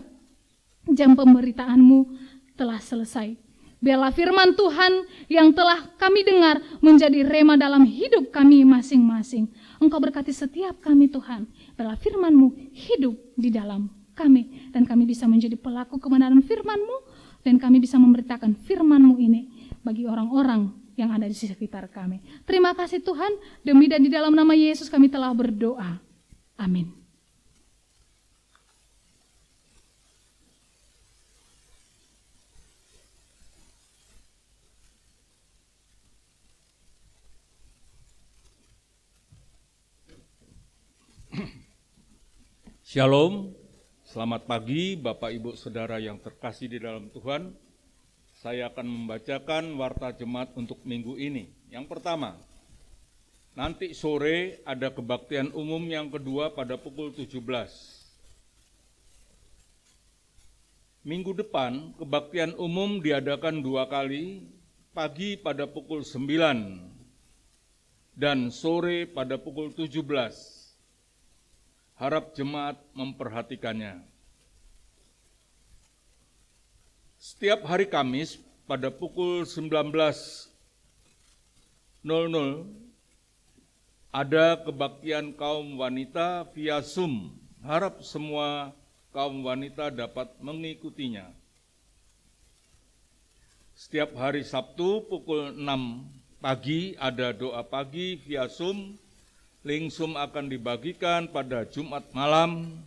jam pemberitaan-Mu telah selesai. Biarlah firman Tuhan yang telah kami dengar menjadi rema dalam hidup kami masing-masing. Engkau berkati setiap kami Tuhan. Biarlah firman-Mu hidup di dalam kami. Dan kami bisa menjadi pelaku kebenaran firman-Mu. Dan kami bisa memberitakan firman-Mu ini bagi orang-orang yang ada di sekitar kami. Terima kasih Tuhan. Demi dan di dalam nama Yesus kami telah berdoa. Amin. Shalom, selamat pagi Bapak Ibu Saudara yang terkasih di dalam Tuhan. Saya akan membacakan warta jemaat untuk minggu ini. Yang pertama, nanti sore ada kebaktian umum yang kedua pada pukul 17. Minggu depan kebaktian umum diadakan 2 kali, pagi pada pukul 9 dan sore pada pukul 17. Harap jemaat memperhatikannya. Setiap hari Kamis pada pukul 19.00 ada kebaktian kaum wanita via Zoom. Harap semua kaum wanita dapat mengikutinya. Setiap hari Sabtu pukul 6 pagi ada doa pagi via Zoom. Link Zoom akan dibagikan pada Jumat malam.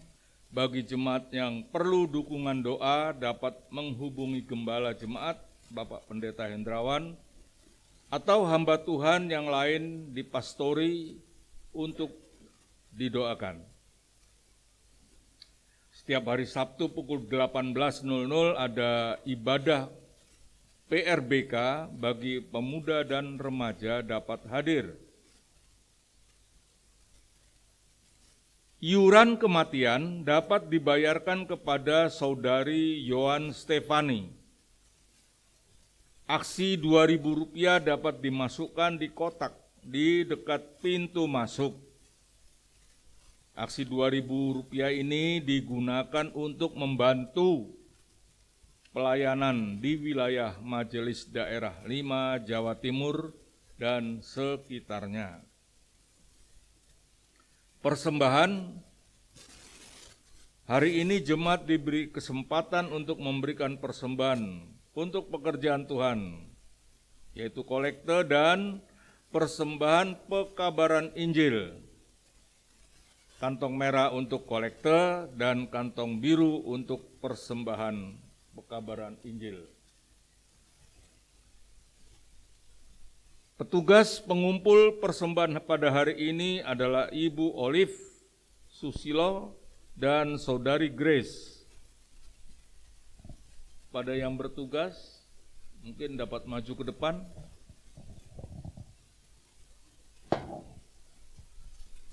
Bagi jemaat yang perlu dukungan doa dapat menghubungi Gembala Jemaat, Bapak Pendeta Hendrawan, atau hamba Tuhan yang lain di pastori untuk didoakan. Setiap hari Sabtu pukul 18.00 ada ibadah PRBK bagi pemuda dan remaja dapat hadir. Iuran kematian dapat dibayarkan kepada Saudari Yohan Stefani. Aksi Rp2.000 dapat dimasukkan di kotak di dekat pintu masuk. Aksi Rp2.000 ini digunakan untuk membantu pelayanan di wilayah Majelis Daerah 5 Jawa Timur dan sekitarnya. Persembahan, hari ini jemaat diberi kesempatan untuk memberikan persembahan untuk pekerjaan Tuhan, yaitu kolekte dan persembahan pekabaran Injil. Kantong merah untuk kolekte dan kantong biru untuk persembahan pekabaran Injil. Petugas pengumpul persembahan pada hari ini adalah Ibu Olive Susilo dan Saudari Grace. Pada yang bertugas, mungkin dapat maju ke depan.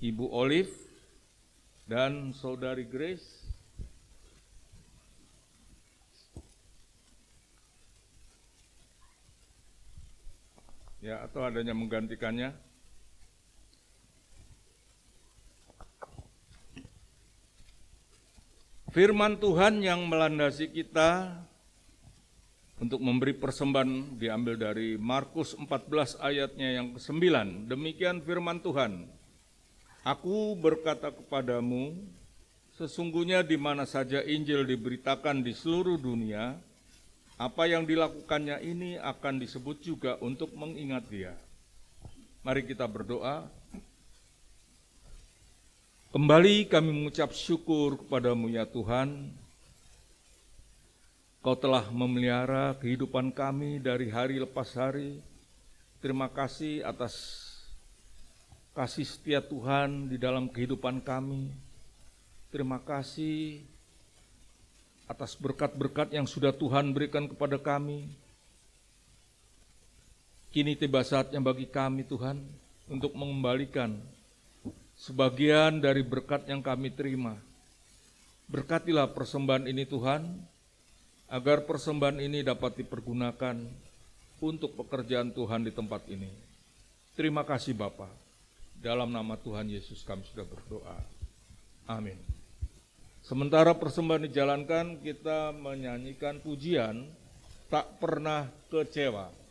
Ibu Olive dan Saudari Grace. Ya, atau adanya menggantikannya. Firman Tuhan yang melandasi kita untuk memberi persembahan diambil dari Markus 14 ayatnya yang ke-9. Demikian firman Tuhan. Aku berkata kepadamu, sesungguhnya di mana saja Injil diberitakan di seluruh dunia, apa yang dilakukannya ini akan disebut juga untuk mengingat dia. Mari kita berdoa. Kembali kami mengucap syukur kepadamu ya Tuhan. Kau telah memelihara kehidupan kami dari hari lepas hari. Terima kasih atas kasih setia Tuhan di dalam kehidupan kami. Terima kasih atas berkat-berkat yang sudah Tuhan berikan kepada kami. Kini tiba saatnya bagi kami Tuhan untuk mengembalikan sebagian dari berkat yang kami terima. Berkatilah persembahan ini Tuhan, agar persembahan ini dapat dipergunakan untuk pekerjaan Tuhan di tempat ini. Terima kasih Bapa. Dalam nama Tuhan Yesus kami sudah berdoa. Amin. Sementara persembahan dijalankan, kita menyanyikan pujian Tak Pernah Kecewa.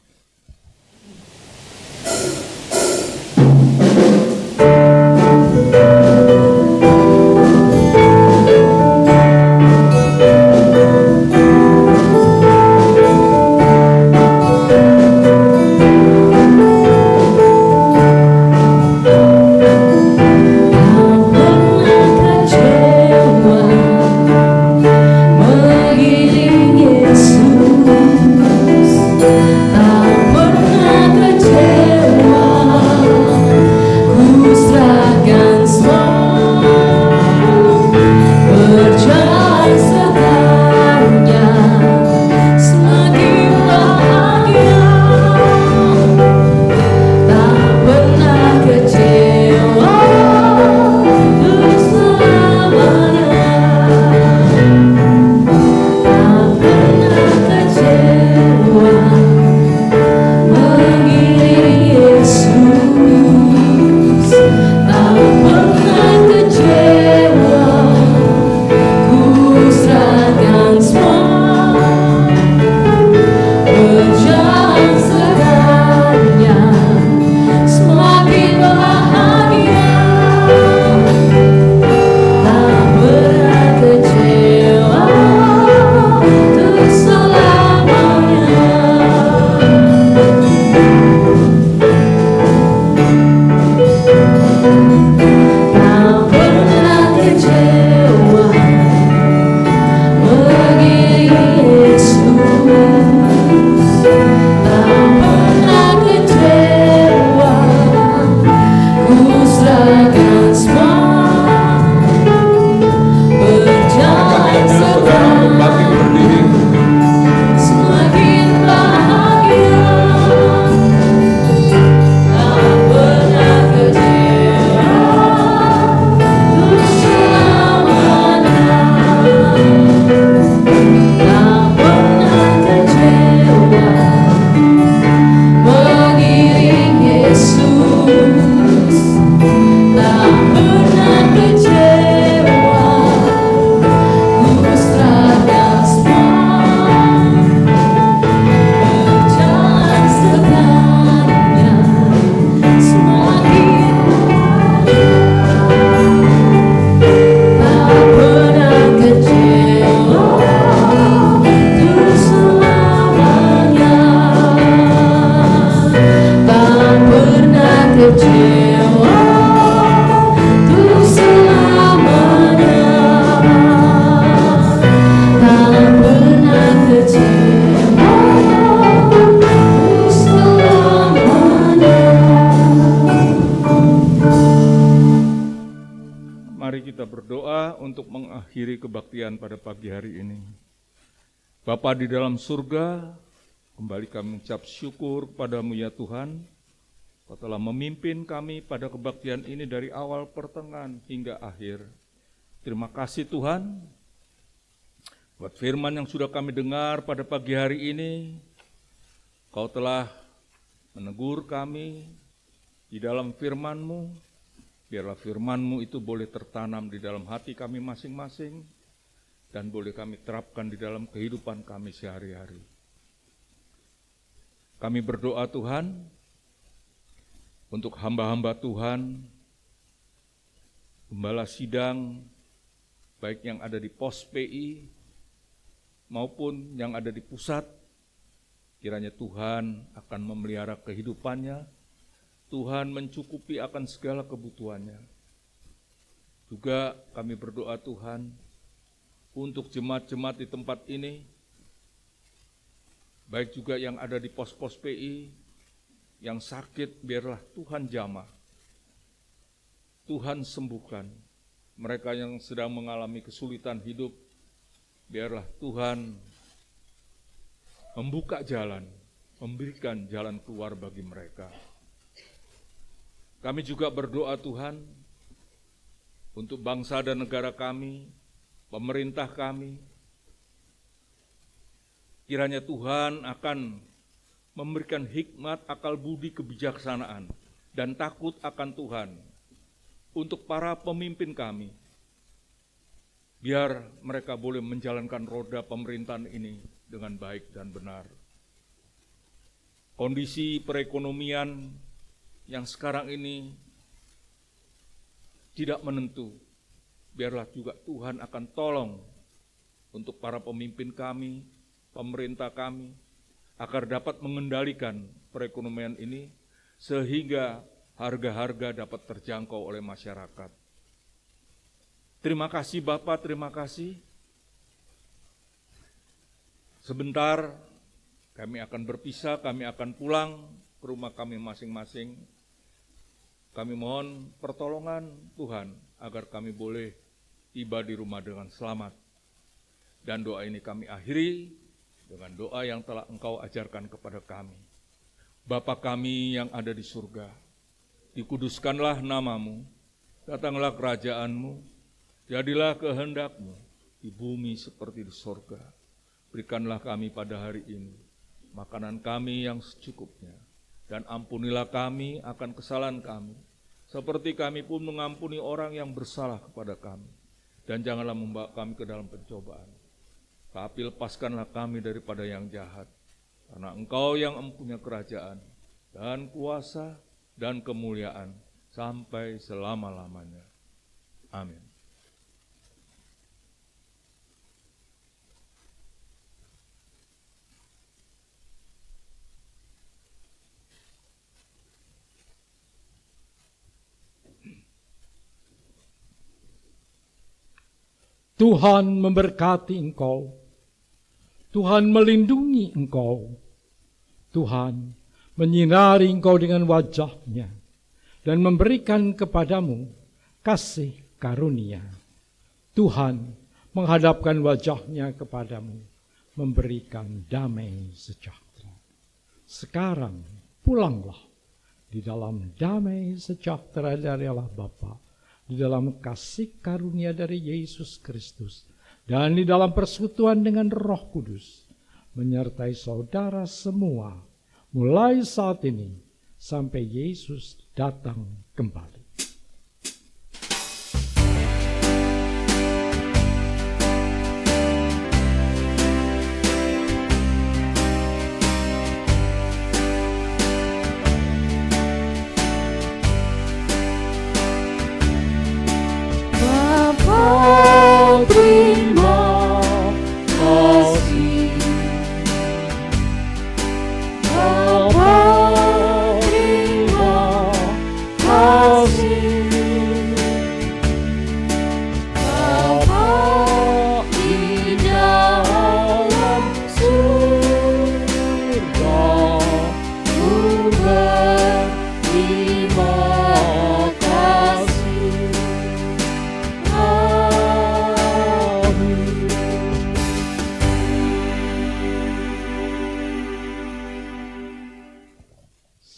Kebaktian pada pagi hari ini. Bapa di dalam surga, kembali kami mengucap syukur kepadamu ya Tuhan. Kau telah memimpin kami pada kebaktian ini dari awal, pertengahan, hingga akhir. Terima kasih Tuhan, buat firman yang sudah kami dengar pada pagi hari ini. Kau telah menegur kami di dalam firman-Mu. Biarlah firman-Mu itu boleh tertanam di dalam hati kami masing-masing, dan boleh kami terapkan di dalam kehidupan kami sehari-hari. Kami berdoa Tuhan, untuk hamba-hamba Tuhan, gembala sidang, baik yang ada di pos PI maupun yang ada di pusat, kiranya Tuhan akan memelihara kehidupannya, Tuhan mencukupi akan segala kebutuhannya. Juga kami berdoa Tuhan, untuk jemaat-jemaat di tempat ini, baik juga yang ada di pos-pos PI, yang sakit biarlah Tuhan jamah, Tuhan sembuhkan. Mereka yang sedang mengalami kesulitan hidup, biarlah Tuhan membuka jalan, memberikan jalan keluar bagi mereka. Kami juga berdoa Tuhan, untuk bangsa dan negara kami, pemerintah kami, kiranya Tuhan akan memberikan hikmat, akal budi, kebijaksanaan, dan takut akan Tuhan untuk para pemimpin kami, biar mereka boleh menjalankan roda pemerintahan ini dengan baik dan benar. Kondisi perekonomian yang sekarang ini tidak menentu, biarlah juga Tuhan akan tolong untuk para pemimpin kami, pemerintah kami, agar dapat mengendalikan perekonomian ini, sehingga harga-harga dapat terjangkau oleh masyarakat. Terima kasih Bapak, terima kasih. Sebentar kami akan berpisah, kami akan pulang ke rumah kami masing-masing. Kami mohon pertolongan Tuhan agar kami boleh tiba di rumah dengan selamat. Dan doa ini kami akhiri dengan doa yang telah Engkau ajarkan kepada kami. Bapa kami yang ada di surga, dikuduskanlah namamu, datanglah kerajaan-Mu, jadilah kehendak-Mu di bumi seperti di surga. Berikanlah kami pada hari ini makanan kami yang secukupnya, dan ampunilah kami akan kesalahan kami, seperti kami pun mengampuni orang yang bersalah kepada kami. Dan janganlah membawa kami ke dalam pencobaan, tapi lepaskanlah kami daripada yang jahat. Karena Engkau yang mempunyai kerajaan dan kuasa dan kemuliaan sampai selama-lamanya. Amin. Tuhan memberkati engkau, Tuhan melindungi engkau, Tuhan menyinari engkau dengan wajah-Nya dan memberikan kepadamu kasih karunia. Tuhan menghadapkan wajah-Nya kepadamu, memberikan damai sejahtera. Sekarang pulanglah di dalam damai sejahtera dari Allah Bapa, di dalam kasih karunia dari Yesus Kristus, dan di dalam persekutuan dengan Roh Kudus, menyertai saudara semua, mulai saat ini sampai Yesus datang kembali.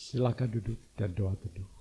Silakan duduk dan doa teduh.